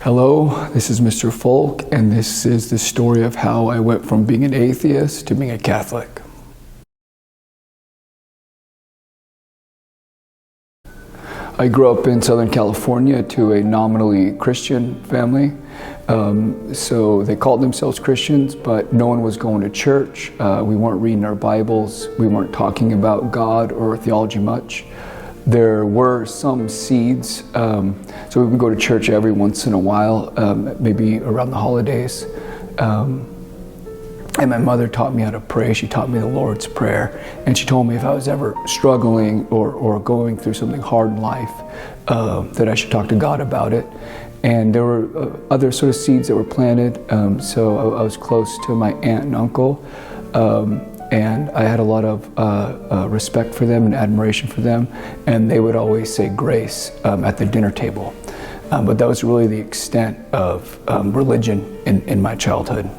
Hello, this is Mr. Folk, and this is the story of how I went from being an atheist to being a Catholic. I grew up in Southern California to a nominally Christian family. So they called themselves Christians, but no one was going to church. We weren't reading our Bibles. We weren't talking about God or theology much. There were some seeds, so we would go to church every once in a while, maybe around the holidays. And my mother taught me how to pray. She taught me the Lord's Prayer. And she told me if I was ever struggling or going through something hard in life, that I should talk to God about it. And there were other sort of seeds that were planted. So I was close to my aunt and uncle. And I had a lot of respect for them and admiration for them. And they would always say grace at the dinner table. But that was really the extent of religion in my childhood.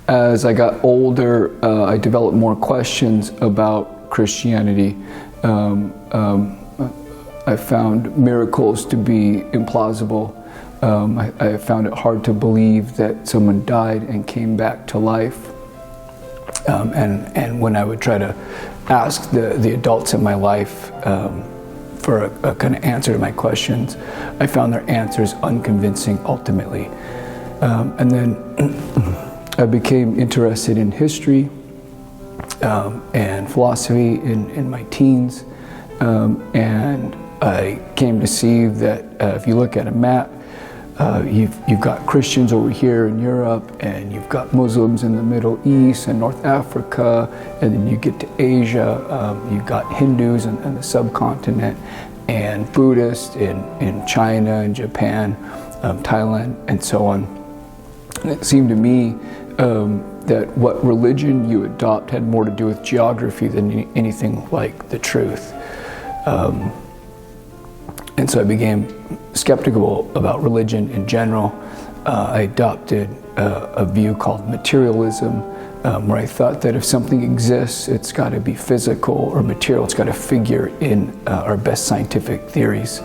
As I got older, I developed more questions about Christianity. I found miracles to be implausible. I found it hard to believe that someone died and came back to life. And when I would try to ask the adults in my life for a kind of answer to my questions, I found their answers unconvincing ultimately. And then I became interested in history and philosophy in my teens, and I came to see that if you look at a map, you've got Christians over here in Europe, and you've got Muslims in the Middle East and North Africa, and then you get to Asia, you've got Hindus in the subcontinent, and Buddhists in China and Japan, Thailand, and so on. And it seemed to me that what religion you adopt had more to do with geography than anything like the truth. And so I became skeptical about religion in general. I adopted a view called materialism, where I thought that if something exists, it's got to be physical or material. It's got to figure in our best scientific theories.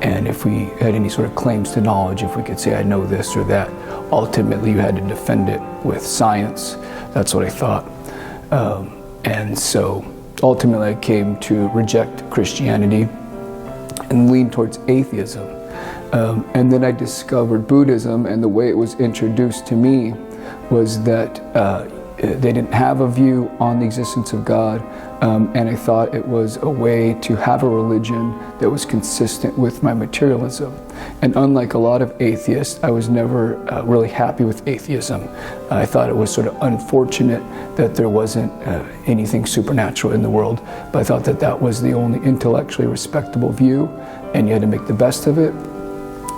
And if we had any sort of claims to knowledge, if we could say, I know this or that, ultimately you had to defend it with science. That's what I thought. And so ultimately I came to reject Christianity and lean towards atheism. And then I discovered Buddhism, and the way it was introduced to me was that they didn't have a view on the existence of God, and I thought it was a way to have a religion that was consistent with my materialism. And unlike a lot of atheists, I was never really happy with atheism. I thought it was sort of unfortunate that there wasn't anything supernatural in the world, but I thought that that was the only intellectually respectable view, and you had to make the best of it.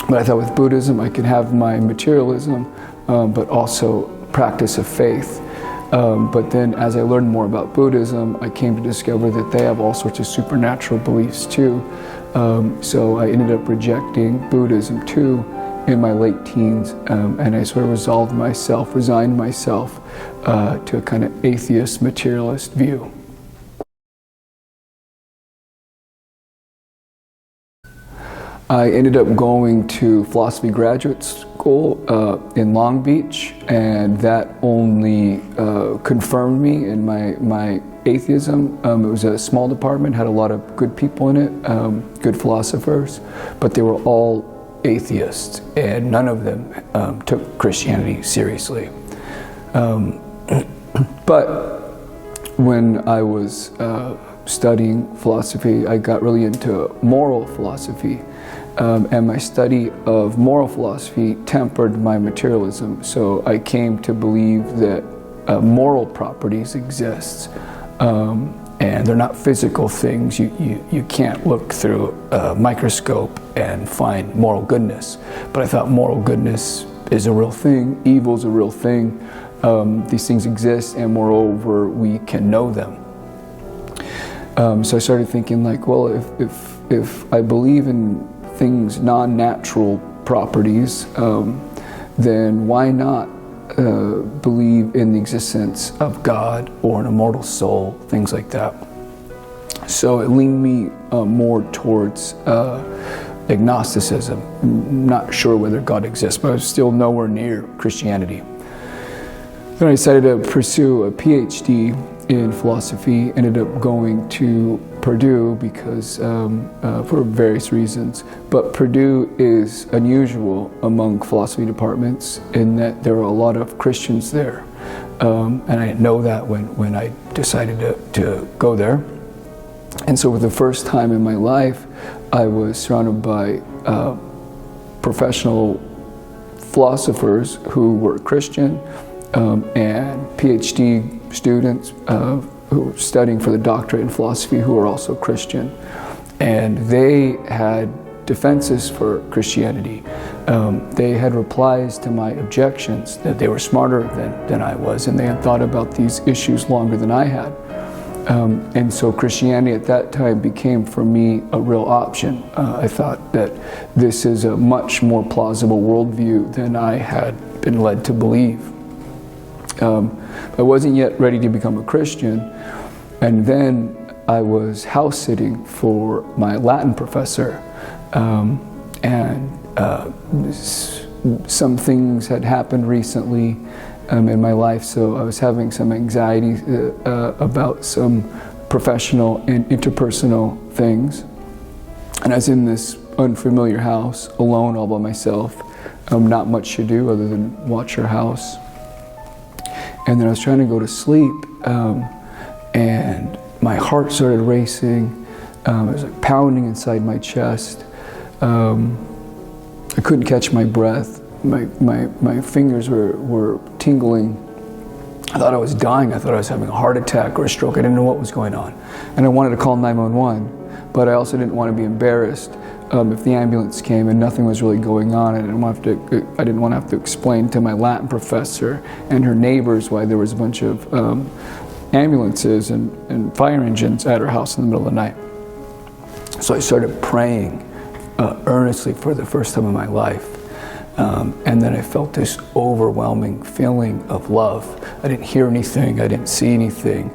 But I thought with Buddhism I could have my materialism, but also practice of faith. But then as I learned more about Buddhism, I came to discover that they have all sorts of supernatural beliefs too. So I ended up rejecting Buddhism too in my late teens, and I sort of resigned myself to a kind of atheist, materialist view. I ended up going to philosophy graduate school in Long Beach, and that only confirmed me in my atheism. It was a small department, had a lot of good people in it, good philosophers, but they were all atheists, and none of them took Christianity seriously. But when I was studying philosophy, I got really into moral philosophy. And my study of moral philosophy tempered my materialism. So I came to believe that moral properties exist, and they're not physical things. You can't look through a microscope and find moral goodness. But I thought moral goodness is a real thing, evil's a real thing. These things exist, and moreover, we can know them. So I started thinking like, well, if I believe in things, non-natural properties, then why not believe in the existence of God or an immortal soul, things like that. So it leaned me more towards agnosticism. I'm not sure whether God exists, but I was still nowhere near Christianity. Then I decided to pursue a PhD in philosophy, ended up going to Purdue because for various reasons. But Purdue is unusual among philosophy departments in that there are a lot of Christians there. And I didn't know that when I decided to go there. And so for the first time in my life, I was surrounded by professional philosophers who were Christian and PhD students who were studying for the doctorate in philosophy who were also Christian. And they had defenses for Christianity. They had replies to my objections, that they were smarter than I was, and they had thought about these issues longer than I had. And so Christianity at that time became for me a real option. I thought that this is a much more plausible worldview than I had been led to believe. I wasn't yet ready to become a Christian, and then I was house sitting for my Latin professor, and some things had happened recently in my life, so I was having some anxiety about some professional and interpersonal things. And I was in this unfamiliar house, alone, all by myself, not much to do other than watch her house. And then I was trying to go to sleep, and my heart started racing. It was like pounding inside my chest. I couldn't catch my breath. My fingers were tingling. I thought I was dying. I thought I was having a heart attack or a stroke. I didn't know what was going on. And I wanted to call 911, but I also didn't want to be embarrassed if the ambulance came and nothing was really going on. I didn't want to have to explain to my Latin professor and her neighbors why there was a bunch of ambulances and fire engines at her house in the middle of the night. So I started praying earnestly for the first time in my life. And then I felt this overwhelming feeling of love. I didn't hear anything, I didn't see anything,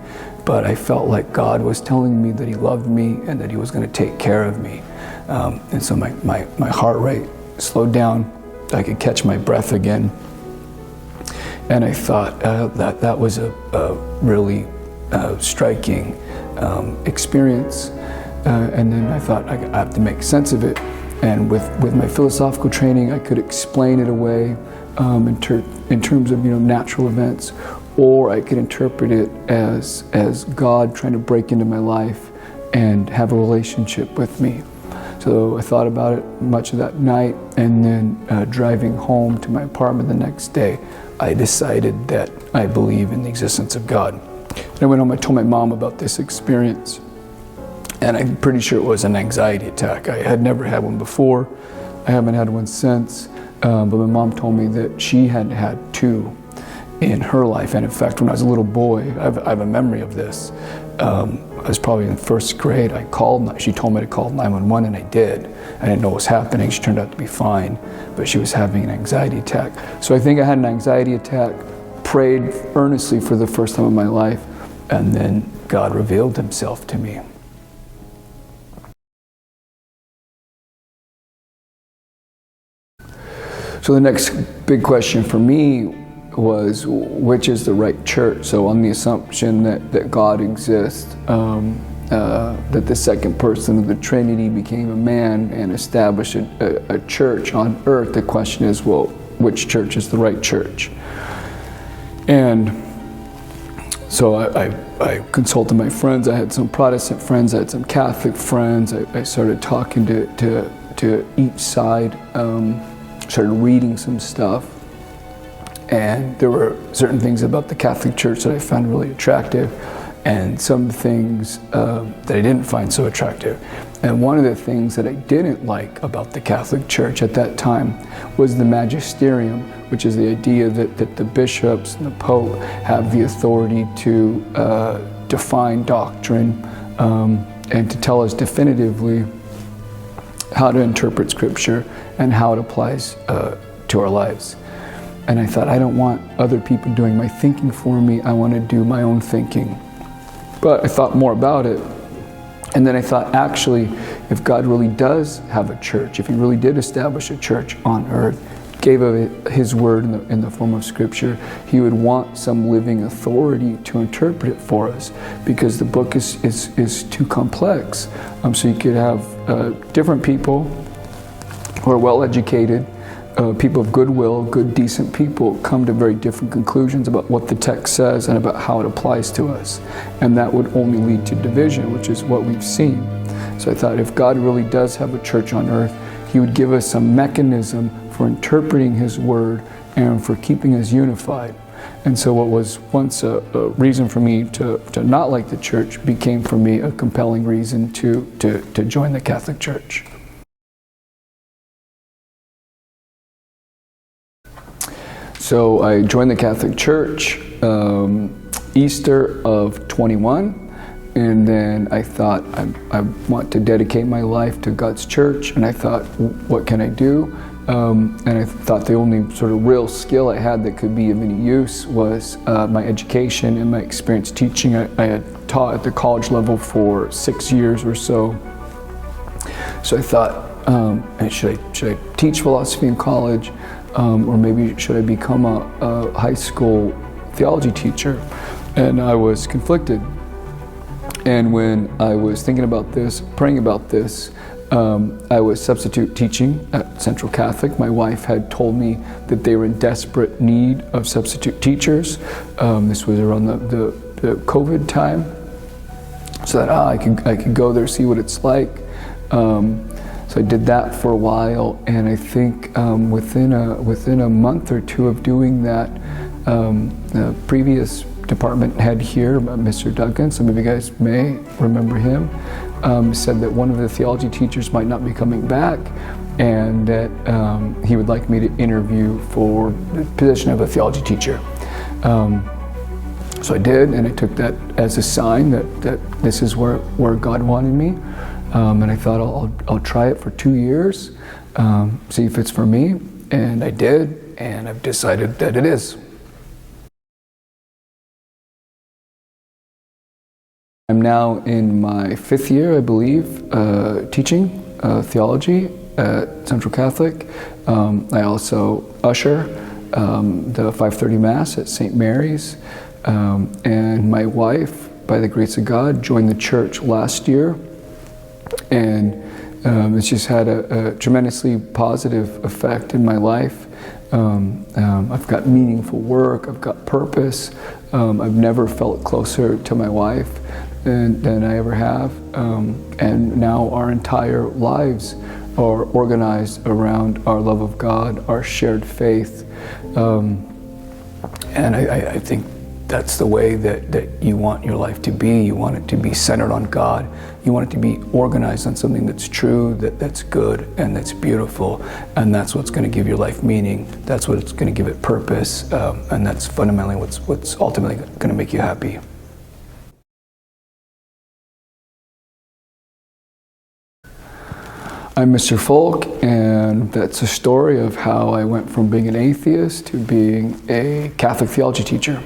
but I felt like God was telling me that He loved me and that He was going to take care of me. And so my heart rate slowed down. I could catch my breath again. And I thought that was a really striking experience. And then I thought I have to make sense of it. And with my philosophical training, I could explain it away in terms of natural events, or I could interpret it as God trying to break into my life and have a relationship with me. So I thought about it much of that night, and then driving home to my apartment the next day, I decided that I believe in the existence of God. And I went home, I told my mom about this experience. And I'm pretty sure it was an anxiety attack. I had never had one before. I haven't had one since. But my mom told me that she had had two in her life. And in fact, when I was a little boy, I have a memory of this. I was probably in first grade. She told me to call 911, and I did. I didn't know what was happening. She turned out to be fine, but she was having an anxiety attack. So I think I had an anxiety attack, prayed earnestly for the first time in my life, and then God revealed Himself to me. So the next big question for me was, which is the right church? So on the assumption that God exists, that the second person of the Trinity became a man and established a church on earth, the question is, well, which church is the right church? And so I consulted my friends. I had some Protestant friends, I had some Catholic friends. I started talking to each side. Started reading some stuff, and there were certain things about the Catholic Church that I found really attractive, and some things that I didn't find so attractive. And one of the things that I didn't like about the Catholic Church at that time was the magisterium, which is the idea that the bishops and the Pope have the authority to define doctrine and to tell us definitively how to interpret Scripture and how it applies to our lives. And I thought, I don't want other people doing my thinking for me. I want to do my own thinking. But I thought more about it. And then I thought, actually, if God really does have a church, if he really did establish a church on earth, gave his word in the form of scripture, he would want some living authority to interpret it for us, because the book is too complex. So you could have different people who are well educated, people of goodwill, good, decent people, come to very different conclusions about what the text says and about how it applies to us. And that would only lead to division, which is what we've seen. So I thought, if God really does have a church on earth, he would give us some mechanism for interpreting his word and for keeping us unified. And so what was once a reason for me to not like the church became for me a compelling reason to join the Catholic Church. So I joined the Catholic Church Easter of 21. And then I thought, I want to dedicate my life to God's church. And I thought, what can I do? And I thought the only sort of real skill I had that could be of any use was my education and my experience teaching. I had taught at the college level for 6 years or so. So I thought, should I teach philosophy in college? Or maybe should I become a high school theology teacher? And I was conflicted. And when I was thinking about this, praying about this, I was substitute teaching at Central Catholic. My wife had told me that they were in desperate need of substitute teachers. This was around the COVID time. So that I could go there, see what it's like. So I did that for a while, and I think within a month or two of doing that, the previous department head here, Mr. Duncan, some of you guys may remember him, said that one of the theology teachers might not be coming back, and that he would like me to interview for the position of a theology teacher. So I did, and I took that as a sign that this is where God wanted me. And I thought, I'll try it for 2 years, see if it's for me, and I did, and I've decided that it is. I'm now in my 5th year, I believe, teaching theology at Central Catholic. I also usher the 5:30 Mass at St. Mary's. And my wife, by the grace of God, joined the church last year. And it's just had a tremendously positive effect in my life. I've got meaningful work, I've got purpose. I've never felt closer to my wife than I ever have. And now our entire lives are organized around our love of God, our shared faith. And I think that's the way that you want your life to be. You want it to be centered on God. You want it to be organized on something that's true, that's good, and that's beautiful. And that's what's going to give your life meaning. That's what's going to give it purpose. And that's fundamentally what's ultimately going to make you happy. I'm Mr. Folk, and that's a story of how I went from being an atheist to being a Catholic theology teacher.